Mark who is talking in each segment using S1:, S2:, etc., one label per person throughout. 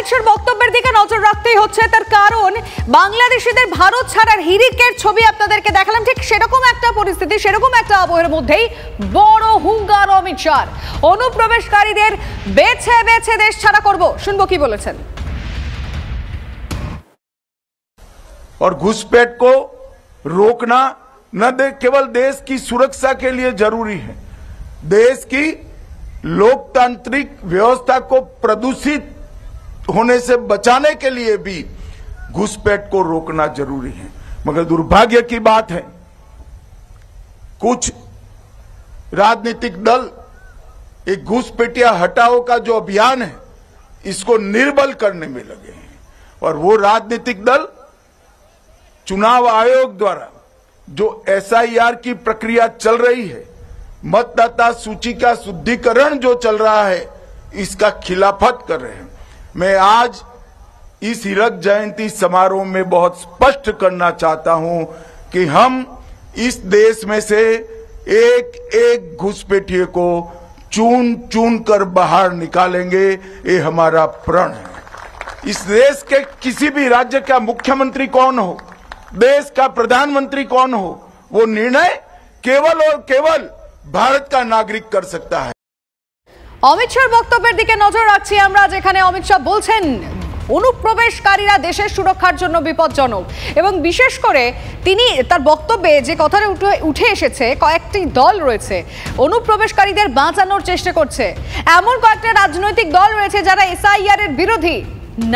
S1: অমিত শাহর বক্তব্যের দিকে নজর রাখতেই হচ্ছে, তার কারণ বাংলাদেশিদের ভারত ছাড়ার হিড়িকের ছবি আপনাদেরকে দেখালাম, ঠিক সেরকম একটা পরিস্থিতি, সেরকম একটা আবহের মধ্যেই বড় হুঙ্কার অমিত শাহর। অনুপ্রবেশকারীদের বেছে বেছে দেশ ছাড়া করব, শুনবো কি বলেছেন।
S2: और घुसपैठ को रोकना न केवल देश की सुरक्षा के लिए जरूरी है, देश की लोकतांत्रिक व्यवस्था को प्रदूषित होने से बचाने के लिए भी घुसपैठ को रोकना जरूरी है। मगर दुर्भाग्य की बात है, कुछ राजनीतिक दल एक घुसपैठिया हटाओ का जो अभियान है इसको निर्बल करने में लगे हैं। और वो राजनीतिक दल चुनाव आयोग द्वारा जो एसआईआर की प्रक्रिया चल रही है, मतदाता सूची का शुद्धिकरण जो चल रहा है, इसका खिलाफत कर रहे हैं। मैं आज इस हीरक जयंती समारोह में बहुत स्पष्ट करना चाहता हूं कि हम इस देश में से एक एक घुसपैठिए को चुन चुन कर बाहर निकालेंगे, ये हमारा प्रण है। इस देश के किसी भी राज्य का मुख्यमंत्री कौन हो, देश का प्रधानमंत्री कौन हो, वो निर्णय केवल और केवल भारत का नागरिक कर सकता है।
S1: অমিত শাহর বক্তব্যের দিকে নজর রাখছি আমরা, যেখানে অমিত শাহ বলছেন অনুপ্রবেশকারীরা দেশের সুরক্ষার জন্য বিপজ্জনক, এবং বিশেষ করে তিনি তার বক্তব্যে যে কথাটা উঠে এসেছে, কয়েকটি দল রয়েছে অনুপ্রবেশকারীদের বাঁচানোর চেষ্টা করছে, এমন কয়েকটা রাজনৈতিক দল রয়েছে যারা এসআইআর এর বিরোধী।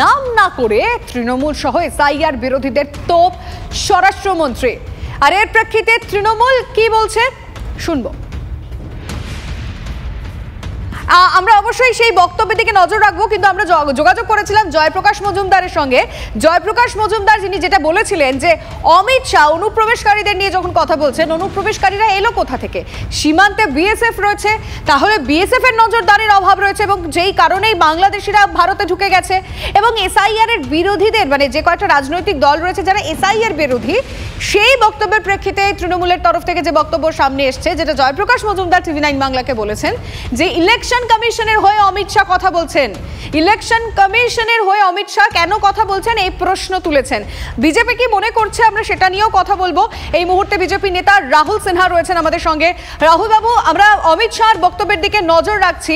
S1: নাম না করে তৃণমূল সহ এসআইআর বিরোধীদের তোপ স্বরাষ্ট্রমন্ত্রী। আর এর প্রেক্ষিতে তৃণমূল কি বলছে শুনবো। আমরা অবশ্যই সেই বক্তব্যের দিকে নজর রাখবো, কিন্তু আমরা যোগাযোগ করেছিলাম জয়প্রকাশ মজুমদারের সঙ্গে। জয়প্রকাশ মজুমদার যিনি যেটা বলেছিলেন যে অমিত শাহ অনুপ্রবেশকারীদের নিয়ে যখন কথা বলছেন, অনুপ্রবেশকারীরা এলো কোথা থেকে? সীমান্তে বিএসএফ রয়েছে, তাহলে বিএসএফ এর নজরদারির অভাব রয়েছে এবং যেই কারণেই বাংলাদেশিরা ভারতে ঢুকে গেছে। এবং এসআইআর এর বিরোধীদের, মানে যে কয়েকটা রাজনৈতিক দল রয়েছে যারা এসআইআর বিরোধী, সেই বক্তব্যের প্রেক্ষিতে তৃণমূলের তরফ থেকে যে বক্তব্য সামনে এসছে, যেটা জয়প্রকাশ মজুমদার TV9 বাংলাকে বলেছেন, যে ইলেকশন কমিশনের হয়ে অমিত শাহ কথা বলছেন। ইলেকশন কমিশনের হয়ে অমিত শাহ কেন কথা বলছেন এই প্রশ্ন তুলেছেন। বিজেপি কি মনে করছে আমরা সেটা নিয়েও কথা বলবো। এই মুহূর্তে বিজেপি নেতা রাহুল সিনহা রয়েছেন আমাদের সঙ্গে। রাহুল বাবু, আমরা অমিত শাহর বক্তব্যের দিকে নজর রাখছি,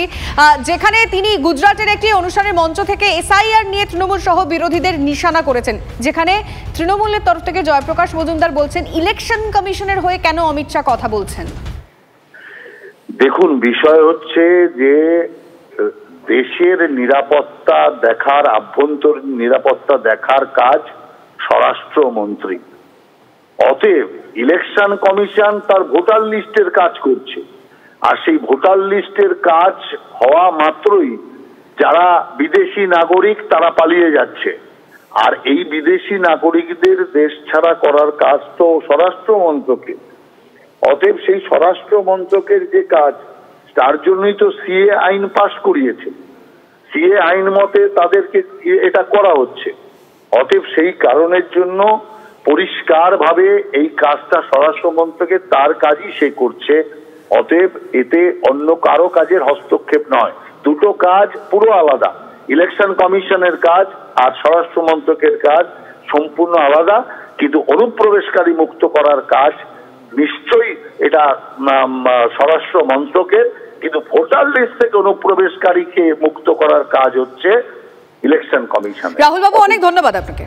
S1: যেখানে তিনি গুজরাটের একটি অনুষ্ঠানের মঞ্চ থেকে এসআইআর নিয়ে তৃণমূল সহ বিরোধীদের নিশানা করেছেন, যেখানে তৃণমূলের তরফ থেকে জয়প্রকাশ মজুমদার বলছেন ইলেকশন কমিশনের হয়ে কেন অমিত শাহ কথা বলছেন।
S3: দেখুন, বিষয় হচ্ছে যে দেশের নিরাপত্তা দেখার, আভ্যন্তরীণ নিরাপত্তা দেখার কাজ স্বরাষ্ট্রমন্ত্রী। অতএব ইলেকশন কমিশন তার ভোটার লিস্টের কাজ করছে, আর সেই ভোটার লিস্টের কাজ হওয়া মাত্রই যারা বিদেশি নাগরিক তারা পালিয়ে যাচ্ছে, আর এই বিদেশি নাগরিকদের দেশ ছাড়া করার কাজ তো স্বরাষ্ট্র মন্ত্রকের। অতএব সেই স্বরাষ্ট্র মন্ত্রকের যে কাজ, তার জন্যই তো সিএ আইন পাশ করিয়েছে, সিএ আইন মতে তাদেরকে এটা করা হচ্ছে। অতএব সেই কারণের জন্য পরিষ্কার ভাবে এই কাজটা স্বরাষ্ট্র মন্ত্রকের, তার কাজই সে করছে। অতএব এতে অন্য কারো কাজের হস্তক্ষেপ নয়, দুটো কাজ পুরো আলাদা। ইলেকশন কমিশনের কাজ আর স্বরাষ্ট্র মন্ত্রকের কাজ সম্পূর্ণ আলাদা, কিন্তু অনুপ্রবেশকারী মুক্ত করার কাজ নিশ্চয়ই এটা স্বরাষ্ট্র মন্ত্রকের, কিন্তু ভোটার লিস্ট থেকে অনুপ্রবেশকারীকে মুক্ত করার কাজ হচ্ছে ইলেকশন কমিশন।
S1: রাহুল বাবু, অনেক ধন্যবাদ আপনাকে।